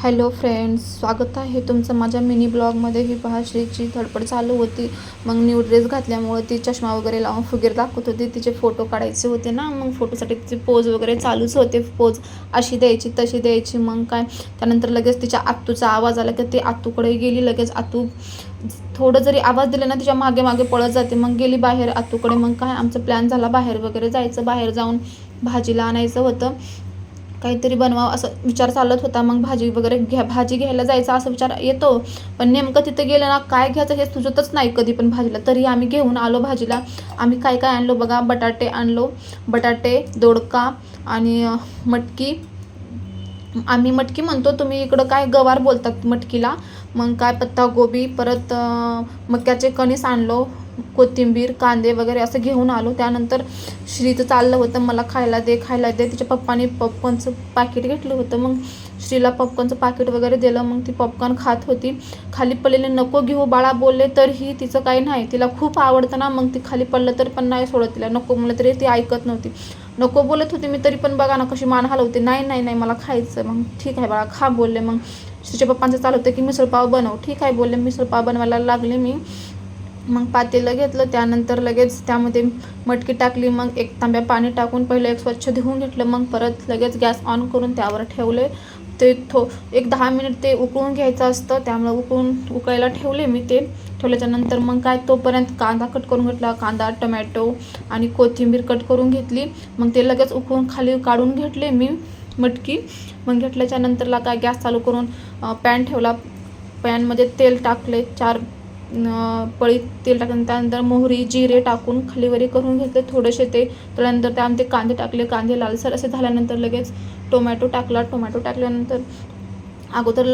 Hello friends, स्वागत आहे तुमचं माझ्या मिनी ब्लॉगमध्ये. ही पहा, श्रीची धडपड चालू होती. मग न्यू ड्रेस घातल्यामुळे ती चष्मा वगैरे लावून फुगीर दाखवत होती. तिचे फोटो काढायचे होते ना, मग फोटोसाठी तिचे पोज वगैरे चालूच होते. पोज अशी द्यायची तशी द्यायची. मग काय, त्यानंतर लगेच तिच्या आत्तूचा आवाज आला की ती आत्तूकडे गेली. लगेच आत्तू थोडं जरी आवाज दिला ना, तिच्या मागे मागे पळत जाते. मग गेली बाहेर आत्तूकडे. मग काय, आमचा प्लॅन झाला बाहेर वगैरे जायचं. बाहेर जाऊन भाजीला आणायचं होतं, काहीतरी बनवावं असं विचार चालत होता. मग भाजी वगैरे भाजी घ्यायला जायचा असं विचार येतो, पण नेमकं तिथं गेलं ना, काय घ्यायचं हे सुचतच नाही कधी पण भाजीला. तरी आम्ही घेऊन आलो भाजीला. आम्ही काय काय आणलो बघा. बटाटे आणलो, बटाटे, दोडका आणि मटकी. आम्ही मटकी म्हणतो, तुम्ही इकडं काय गवार बोलतात मटकीला. मग काय, पत्तागोबी, परत मक्याचे कणीस आणलो, कोथिंबीर, कांदे वगैरे असं घेऊन आलो. त्यानंतर श्रीचं चाललं होतं, मला खायला दे खायला दे. तिच्या पप्पाने पॉपकॉर्नचं पाकिट घेतलं होतं. मग श्रीला पॉपकॉर्नचं पाकिट वगैरे दिलं. मग ती पॉपकॉर्न खात होती. खाली पडलेले नको घेऊ बाळा बोलले तरीही तिचं काही नाही. तिला खूप आवडतं ना, मग ती खाली पडलं तरी पण नाही सोडत. तिला नको म्हणलं तरी ती ऐकत नव्हती. नको बोलत होती मी, तरी पण बघा ना कशी मान हलवते. नाही नाही नाही, मला खायचं. मग ठीक आहे बाळा खा बोलले. मग श्रीच्या पप्पांचं चालू होतं की मिसळपाव बनव. ठीक आहे बोलले, मिसळपाव बनवायला लागले मी. मग पातेलं घेतलं, त्यानंतर लगेच त्यामध्ये मटकी टाकली. मग एक तांब्या पाणी टाकून पहिलं एक स्वच्छ धुवून घेतलं. मग परत लगेच गॅस ऑन करून त्यावर ठेवले. ते एक 10 मिनिट ते उकळून घ्यायचं असतं, त्यामुळे उकळायला ठेवले मी. ते ठेवल्याच्यानंतर मग काय, तोपर्यंत कांदा कट करून घेतला. कांदा, टमॅटो आणि कोथिंबीर कट करून घेतली. मग ते लगेच उकळून खाली काढून घेतले मी मटकी. मग घेतल्याच्यानंतरला काय, गॅस चालू करून पॅन ठेवला. पॅनमध्ये तेल टाकले, 4 पळी तेल टाकून त्यानंतर मोहरी, जिरे टाकून खालीवरी करून घेतले थोडेसे. ते त्यानंतर त्यामध्ये कांदे टाकले. कांदे लालसर असे झाल्यानंतर लगेच टोमॅटो टाकला. टोमॅटो टाकल्यानंतर अगोदर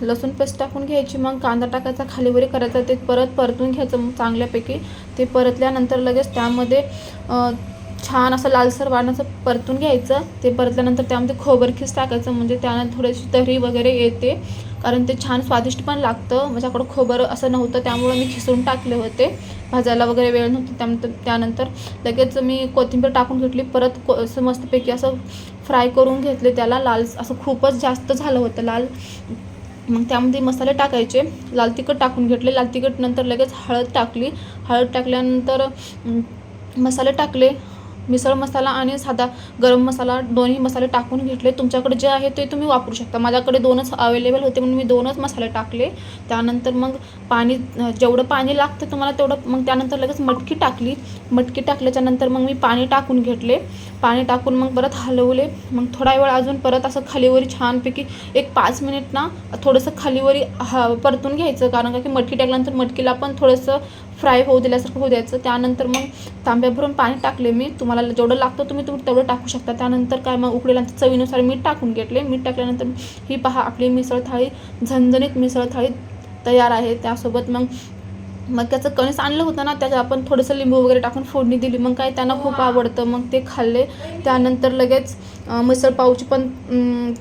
लसूण पेस्ट टाकून घ्यायची. मग कांदा टाकायचा, खालीवरी करायचा, ते परत परतून घ्यायचं चांगल्यापैकी. ते परतल्यानंतर लगेच त्यामध्ये छान असं लालसर वाढण्याचं परतून घ्यायचं. ते परतल्यानंतर त्यामध्ये खोबरखीस टाकायचं, म्हणजे त्यानं थोडीशी तर्री वगैरे येते, कारण ते छान स्वादिष्ट पण लागतं. माझ्याकडं खोबरं असं नव्हतं, त्यामुळं मी खिसून टाकले होते. भाजायला वगैरे वेळ नव्हतं. त्यानंतर लगेच मी कोथिंबीर टाकून घेतली. परत असं मस्तपैकी असं फ्राय करून घेतले त्याला. लाल असं खूपच जास्त झालं होतं लाल. मग त्यामध्ये मसाले टाकायचे. लाल तिखट टाकून घेतले. लाल तिखट नंतर लगेच हळद टाकली. हळद टाकल्यानंतर मसाले टाकले. मिसळ मसाला आणि साधा गरम मसाला दोन्ही मसाले टाकून घेतले. तुमच्याकडे जे आहे ते तुम्ही वापरू शकता. माझ्याकडे 2च अवेलेबल होते म्हणून मी 2च मसाले टाकले. त्यानंतर मग पाणी, जेवढं पाणी लागतं तुम्हाला तेवढं. मग त्यानंतर लगेच मटकी टाकली. मटकी टाकल्याच्यानंतर मग मी पाणी टाकून घेतले. पाणी टाकून मग परत हलवले. मग थोडा वेळ अजून परत असं खालीवरी छानपैकी एक 5 मिनिट ना थोडंसं खालीवरी परतून घ्यायचं, कारण की मटकी टाकल्यानंतर मटकीला पण थोडंसं फ्राय होऊ दिल्यासारखं होऊ द्यायचं. त्यानंतर मग तांब्या भरून पाणी टाकले मी. तुम्हाला जेवढं लागतं तुम्ही तेवढं टाकू शकता. त्यानंतर काय, मग उकळल्यानंतर चवीनुसार मीठ टाकून घेतले. मीठ टाकल्यानंतर ही पहा, आपली मिसळ थाळी, झणझणीत मिसळ थाळी तयार आहे. त्यासोबत मग मक्याचं कणीस आणलं होतं ना, त्याच्यात आपण थोडंसं लिंबू वगैरे टाकून फोडणी दिली. मग काय, त्यांना खूप आवडतं. मग ते खाल्ले. त्यानंतर लगेच मिसळपावची पण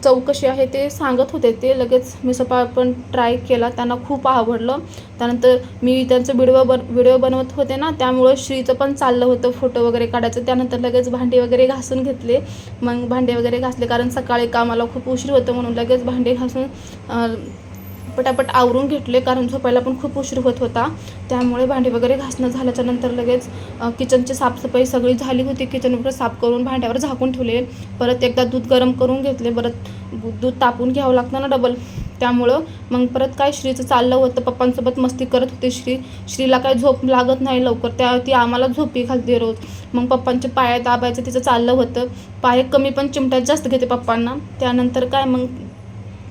चव कशी आहे ते सांगत होते. ते लगेच मिसळपाव पण ट्राय केला, त्यांना खूप आवडलं. त्यानंतर मी त्यांचं व्हिडिओ बनवत होते ना, त्यामुळं श्रीचं पण चाललं होतं फोटो वगैरे काढायचं. त्यानंतर लगेच भांडे वगैरे घासून घेतले. मग भांडे वगैरे घासले, कारण सकाळी कामाला खूप उशीर होतं म्हणून लगेच भांडे घासून पटापट आवरून घेतले, कारण झोपायला पण खूप उशीर होत होता. त्यामुळे भांडी वगैरे घासणं झाल्याच्यानंतर लगेच किचनची साफसफाई सगळी झाली होती. किचन वगैरे साफ करून भांड्यावर झाकून ठेवले. परत एकदा दूध गरम करून घेतले. परत दूध तापून घ्यावं लागतं ना डबल, त्यामुळं. मग परत काय, श्रीचं चाललं होतं, पप्पांसोबत मस्ती करत होते. श्रीला काय झोप लागत नाही लवकर, ती आम्हाला झोपी घालते रोज. मग पप्पांचे पाय दाबायचं तिचं चाललं होतं. पाय कमी पण चिमट्यात जास्त घेते पप्पांना. त्यानंतर काय, मग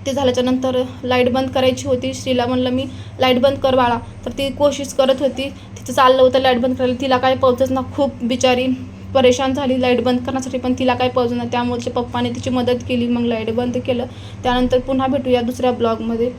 ते झाल्याच्यानंतर लाईट बंद करायची होती. श्रीला म्हणलं मी, लाईट बंद कर बाळा, तर ती कोशिश करत होती. तिचं चाललं होतं लाईट बंद करायला, तिला काय पावतच ना. खूप बिचारी परेशान झाली लाईट बंद करण्यासाठी, पण तिला काय पावत ना. त्यामुळे पप्पाने तिची मदत केली. मग लाईट बंद केलं. त्यानंतर पुन्हा भेटूया दुसऱ्या ब्लॉगमध्ये.